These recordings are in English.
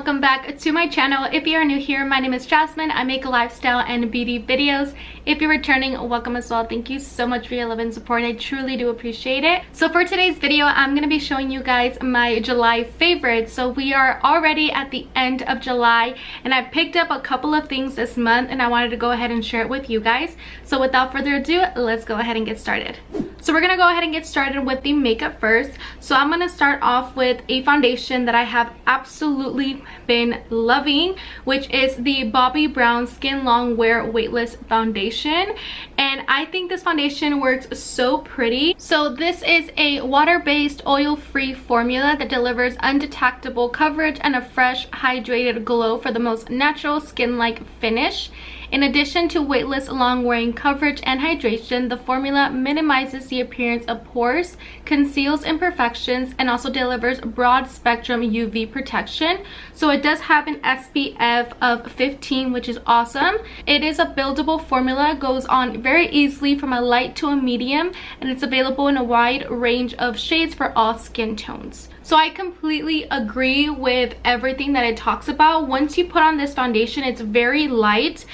welcome back to my channel. If you are new here, my name is Jasmine. I make lifestyle and beauty videos. If you're returning, welcome as well. Thank you so much for your love and support. I truly do appreciate it. So for today's video, I'm going to be showing you guys my July favorites. So we are already at the end of July and I picked up a couple of things this month and I wanted to go ahead and share it with you guys. So without further ado, let's go ahead and get started. So we're going to go ahead and get started with the makeup first. So I'm going to start off with a foundation that I have absolutely been loving, which is the Bobbi Brown Skin Long Wear Weightless Foundation. And I think this foundation works so pretty. So this is a water-based, oil-free formula that delivers undetectable coverage and a fresh, hydrated glow for the most natural skin-like finish. In addition to weightless, long-wearing coverage and hydration, the formula minimizes the appearance of pores, conceals imperfections, and also delivers broad-spectrum UV protection. So it does have an SPF of 15, which is awesome. It is a buildable formula, goes on very easily from a light to a medium, and it's available in a wide range of shades for all skin tones. So I completely agree with everything that it talks about. Once you put on this foundation, it's very light.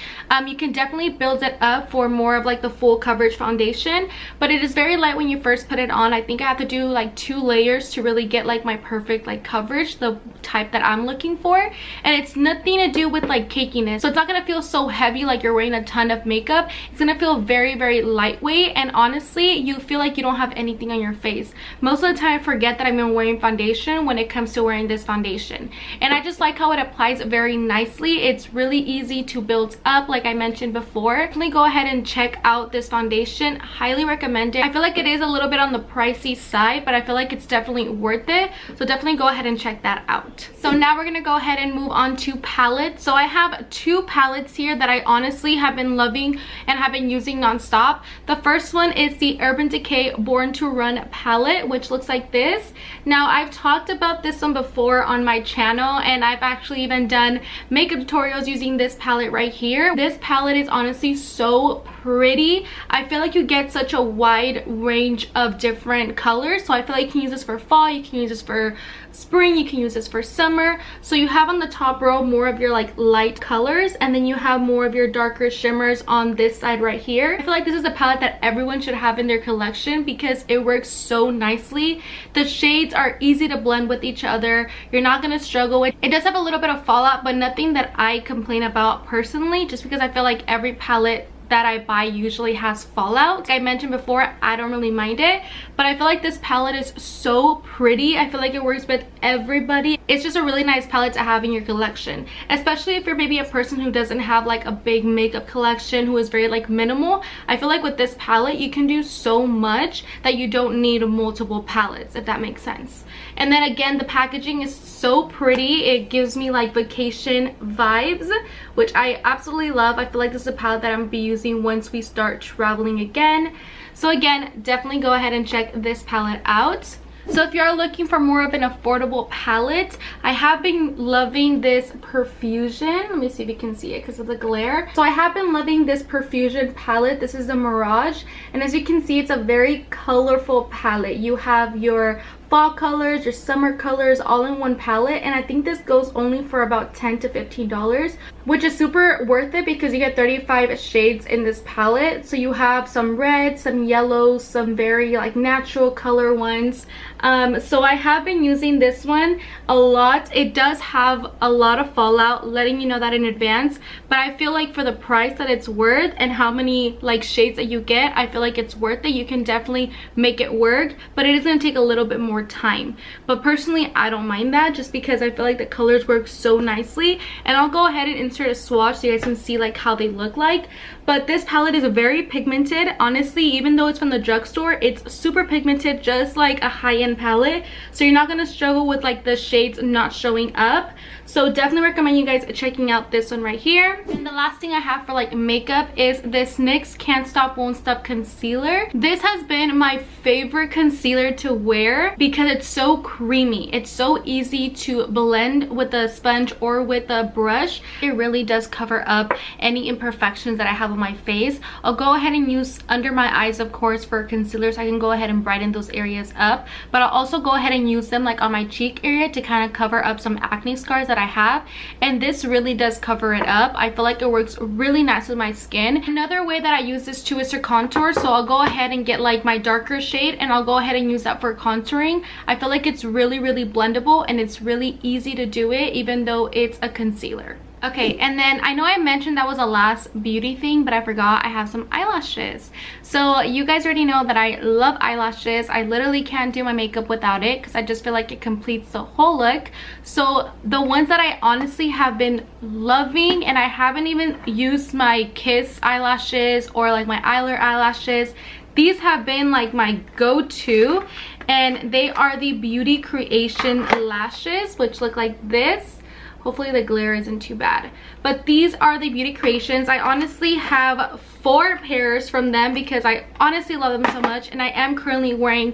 You can definitely build it up for more of like the full coverage foundation, but it is very light when you first put it on. I think I have to do like 2 layers to really get like my perfect like coverage, the type that I'm looking for. And it's nothing to do with like cakiness. So it's not gonna feel so heavy like you're wearing a ton of makeup. It's gonna feel very, very lightweight, and honestly, you feel like you don't have anything on your face. Most of the time I forget that I've been wearing foundation when it comes to wearing this foundation, and I just like how it applies very nicely. It's really easy to build up, like I mentioned before. Definitely go ahead and check out this foundation. Highly recommend it. I feel like it is a little bit on the pricey side, but I feel like it's definitely worth it, so definitely go ahead and check that out. So now we're gonna go ahead and move on to palettes. So I have 2 palettes here that I honestly have been loving and have been using non-stop. The first one is the Urban Decay Born to Run palette, which looks like this. Now I've talked about this one before on my channel, and I've actually even done makeup tutorials using this palette right here. This palette is honestly so pretty. I feel like you get such a wide range of different colors. So I feel like you can use this for fall, you can use this for spring, you can use this for summer. So you have on the top row more of your like light colors, and then you have more of your darker shimmers on this side right here. I feel like this is a palette that everyone should have in their collection because it works so nicely. The shades are easy to blend with each other. You're not gonna struggle with it. It does have a little bit of fallout, but nothing that I complain about personally, just because I feel like every palette that I buy usually has fallout. Like I mentioned before, I don't really mind it, but I feel like this palette is so pretty. I feel like it works with everybody. It's just a really nice palette to have in your collection, especially if you're maybe a person who doesn't have like a big makeup collection, who is very like minimal. I feel like with this palette you can do so much that you don't need multiple palettes, if that makes sense. And then again, the packaging is so pretty. It gives me like vacation vibes, which I absolutely love. I feel like this is a palette that I'm gonna be using once we start traveling again. So again, definitely go ahead and check this palette out. So if you're looking for more of an affordable palette, I have been loving this Perfusion. Let me see if you can see it because of the glare. So I have been loving this Perfusion palette. This is the Mirage, and as you can see, it's a very colorful palette. You have your fall colors, your summer colors, all in one palette, and I think this goes only for about $10 to $15, which is super worth it because you get 35 shades in this palette. So you have some reds, some yellows, some very like natural color ones. So I have been using this one a lot. It does have a lot of fallout, letting you know that in advance, but I feel like for the price that it's worth and how many like shades that you get, I feel like it's worth it. You can definitely make it work, but it is going to take a little bit more time. But personally, I don't mind that just because I feel like the colors work so nicely. And I'll go ahead and insert a swatch so you guys can see like how they look like. But this palette is very pigmented. Honestly, even though it's from the drugstore, it's super pigmented, just like a high-end palette. So you're not going to struggle with like the shades not showing up. So definitely recommend you guys checking out this one right here. And the last thing I have for like makeup is this NYX Can't Stop Won't Stop concealer. This has been my favorite concealer to wear because it's so creamy. It's so easy to blend with a sponge or with a brush. It really does cover up any imperfections that I have on my face. I'll go ahead and use under my eyes, of course, for concealer, so I can go ahead and brighten those areas up. But I'll also go ahead and use them like on my cheek area to kind of cover up some acne scars that that I have, and this really does cover it up. I feel like it works really nice with my skin. Another way that I use this too is to contour, so I'll go ahead and get like my darker shade and I'll go ahead and use that for contouring. I feel like it's really blendable and it's really easy to do it even though it's a concealer. Okay, and then I know I mentioned that was a last beauty thing, but I forgot I have some eyelashes. So you guys already know that I love eyelashes. I literally can't do my makeup without it because I just feel like it completes the whole look. So the ones that I honestly have been loving, and I haven't even used my Kiss eyelashes or like my Eyeliner eyelashes. These have been like my go-to, and they are the Beauty Creation lashes, which look like this. Hopefully the glare isn't too bad, but these are the Beauty Creations. I honestly have 4 pairs from them because I honestly love them so much, and I am currently wearing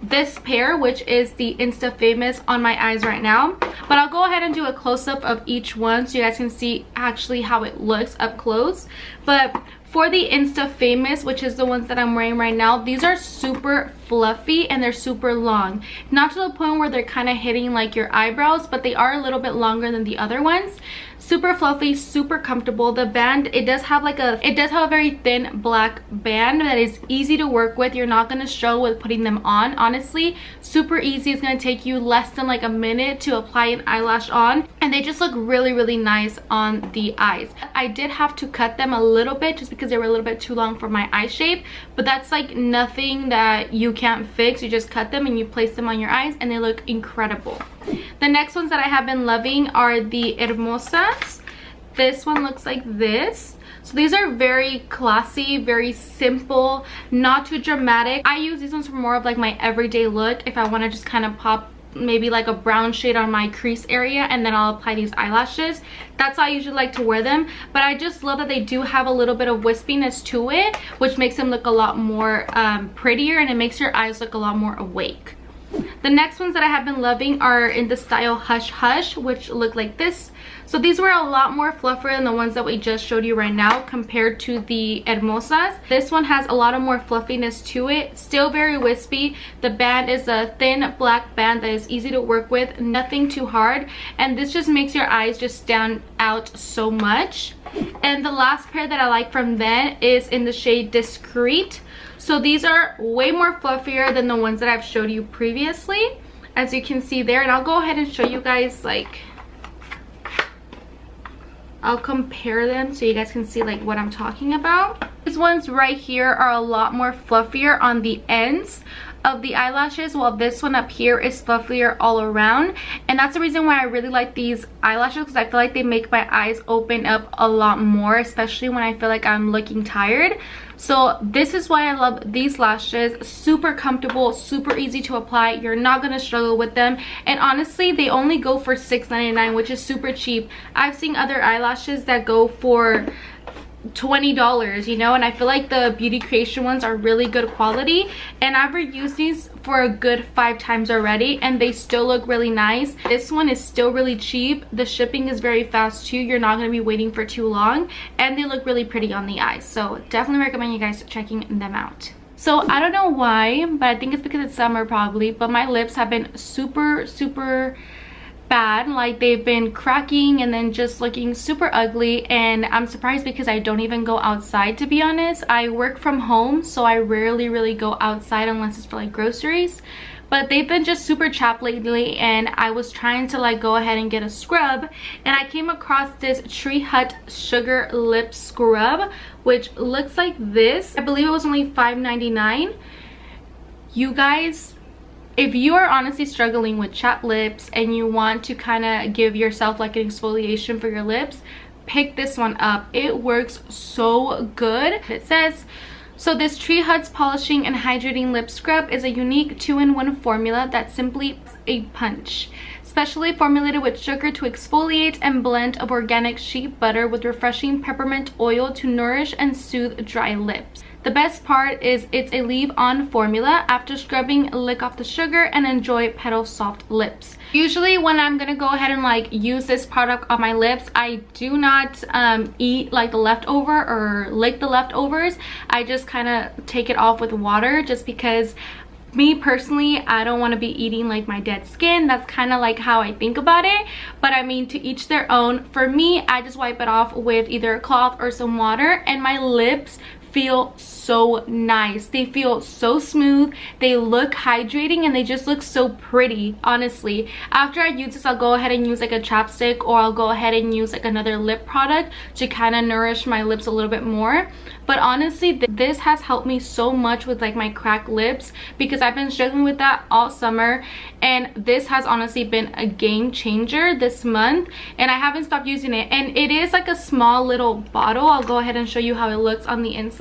this pair, which is the Insta Famous, on my eyes right now. But I'll go ahead and do a close-up of each one so you guys can see actually how it looks up close. But for the Insta Famous, which is the ones that I'm wearing right now, these are super fluffy and they're super long. Not to the point where they're kind of hitting like your eyebrows, but they are a little bit longer than the other ones. Super fluffy, super comfortable. The band, it does have a very thin black band that is easy to work with. You're not going to struggle with putting them on. Honestly, super easy. It's going to take you less than like a minute to apply an eyelash on, and they just look really nice on the eyes. I did have to cut them a little bit just because they were a little bit too long for my eye shape, but that's like nothing that you can't fix. You just cut them and you place them on your eyes and they look incredible. The next ones that I have been loving are the Hermosas. This one looks like this. So these are very classy, very simple, not too dramatic. I use these ones for more of like my everyday look if I want to just kind of pop maybe like a brown shade on my crease area, and then I'll apply these eyelashes. That's how I usually like to wear them, but I just love that they do have a little bit of wispiness to it, which makes them look a lot more prettier, and it makes your eyes look a lot more awake. The next ones that I have been loving are in the style Hush Hush, which look like this. So these were a lot more fluffier than the ones that we just showed you right now compared to the Hermosas. This one has a lot of more fluffiness to it, still very wispy. The band is a thin black band that is easy to work with, nothing too hard, and this just makes your eyes just stand out so much. And the last pair that I like from them is in the shade Discreet. So these are way more fluffier than the ones that I've showed you previously, as you can see there. And I'll go ahead and show you guys, like, I'll compare them so you guys can see like what I'm talking about. These ones right here are a lot more fluffier on the ends of the eyelashes, while this one up here is fluffier all around. And that's the reason why I really like these eyelashes, because I feel like they make my eyes open up a lot more, especially when I feel like I'm looking tired. So this is why I love these lashes. Super comfortable, super easy to apply. You're not gonna struggle with them, and honestly they only go for $6.99, which is super cheap. I've seen other eyelashes that go for $20, you know, and I feel like the Beauty Creation ones are really good quality, and I've reused these for a good 5 times already and they still look really nice. This one is still really cheap. The shipping is very fast too. You're not going to be waiting for too long, and they look really pretty on the eyes, so definitely recommend you guys checking them out. So I don't know why, but I think it's because it's summer probably, but my lips have been super bad. Like, they've been cracking and then just looking super ugly, and I'm surprised because I don't even go outside, to be honest. I work from home, so I rarely really go outside unless it's for like groceries, but they've been just super chapped lately, and I was trying to like go ahead and get a scrub, and I came across this Tree Hut Sugar Lip Scrub, which looks like this. I believe it was only $5.99. You guys, if you are honestly struggling with chapped lips and you want to kind of give yourself like an exfoliation for your lips, pick this one up. It works so good. It says, so this Tree Hut's Polishing and Hydrating Lip Scrub is a unique 2-in-1 formula that simply packs a punch. Specially formulated with sugar to exfoliate and blend of organic sheep butter with refreshing peppermint oil to nourish and soothe dry lips. The best part is it's a leave-on formula. After scrubbing, lick off the sugar and enjoy petal soft lips. Usually when I'm gonna go ahead and like use this product on my lips, I do not eat like the leftover or lick the leftovers. I just kind of take it off with water, just because me personally, I don't want to be eating like my dead skin. That's kind of like how I think about it, but I mean, to each their own. For me, I just wipe it off with either a cloth or some water, and my lips feel so nice. They feel so smooth, they look hydrating, and they just look so pretty. Honestly, after I use this, I'll go ahead and use like a chapstick, or I'll go ahead and use like another lip product to kind of nourish my lips a little bit more. But honestly, this has helped me so much with like my cracked lips, because I've been struggling with that all summer, and this has honestly been a game changer this month, and I haven't stopped using it. And it is like a small little bottle. I'll go ahead and show you how it looks on the inside.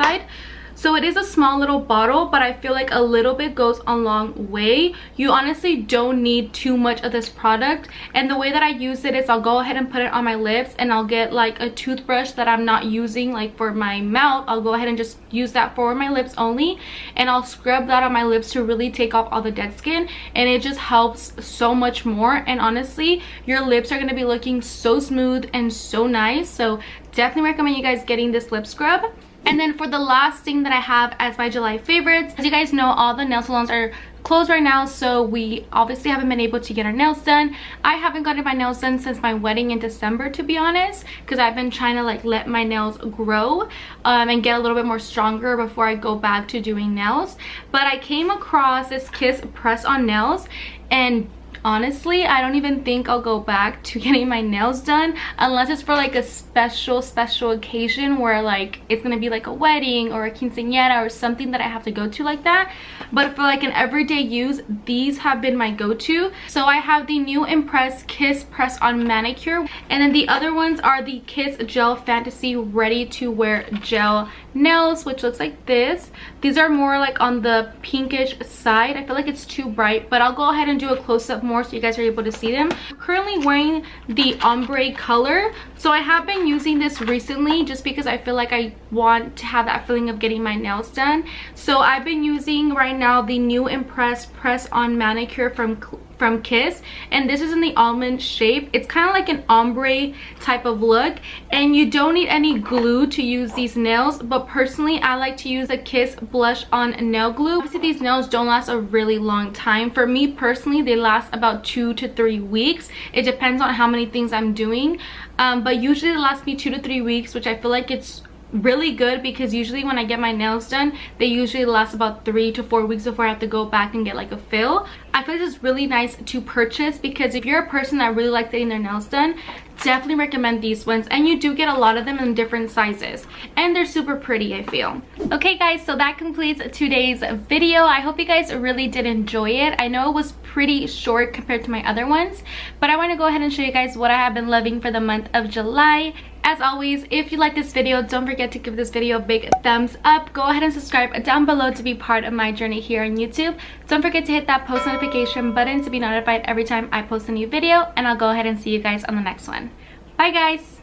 So it is a small little bottle, but I feel like a little bit goes a long way. You honestly don't need too much of this product. And the way that I use it is I'll go ahead and put it on my lips, and I'll get like a toothbrush that I'm not using like for my mouth. I'll go ahead and just use that for my lips only, and I'll scrub that on my lips to really take off all the dead skin, and it just helps so much more. And honestly, your lips are going to be looking so smooth and so nice. So definitely recommend you guys getting this lip scrub. And then for the last thing that I have as my July favorites, as you guys know, all the nail salons are closed right now, so we obviously haven't been able to get our nails done. I haven't gotten my nails done since my wedding in December, to be honest, because I've been trying to like let my nails grow and get a little bit more stronger before I go back to doing nails. But I came across this Kiss press on nails, and honestly, I don't even think I'll go back to getting my nails done unless it's for like a special occasion where like it's gonna be like a wedding or a quinceañera or something that I have to go to like that. But for like an everyday use, these have been my go-to. So I have the new Impress Kiss press on manicure, and then the other ones are the Kiss Gel Fantasy ready to wear gel nails, which looks like this. These are more like on the pinkish side. I feel like it's too bright, but I'll go ahead and do a close-up more so you guys are able to see them. I'm currently wearing the ombre color, so I have been using this recently just because I feel like I want to have that feeling of getting my nails done. So I've been using right now the new Impress press on manicure from Kiss, and this is in the almond shape. It's kind of like an ombre type of look, and you don't need any glue to use these nails, but personally I like to use a Kiss blush on nail glue. Obviously these nails don't last a really long time. For me personally, they last about 2 to 3 weeks. It depends on how many things I'm doing, but usually it lasts me 2 to 3 weeks, which I feel like it's really good, because usually when I get my nails done, they usually last about 3 to 4 weeks before I have to go back and get like a fill. I feel like this is really nice to purchase, because if you're a person that really likes getting their nails done, definitely recommend these ones. And you do get a lot of them in different sizes, and they're super pretty, I feel. Okay guys, so that completes today's video. I hope you guys really did enjoy it. I know it was pretty short compared to my other ones, but I want to go ahead and show you guys what I have been loving for the month of July. As always, if you like this video, don't forget to give this video a big thumbs up. Go ahead and subscribe down below to be part of my journey here on YouTube. Don't forget to hit that post notification button to be notified every time I post a new video, and I'll go ahead and see you guys on the next one. Bye guys!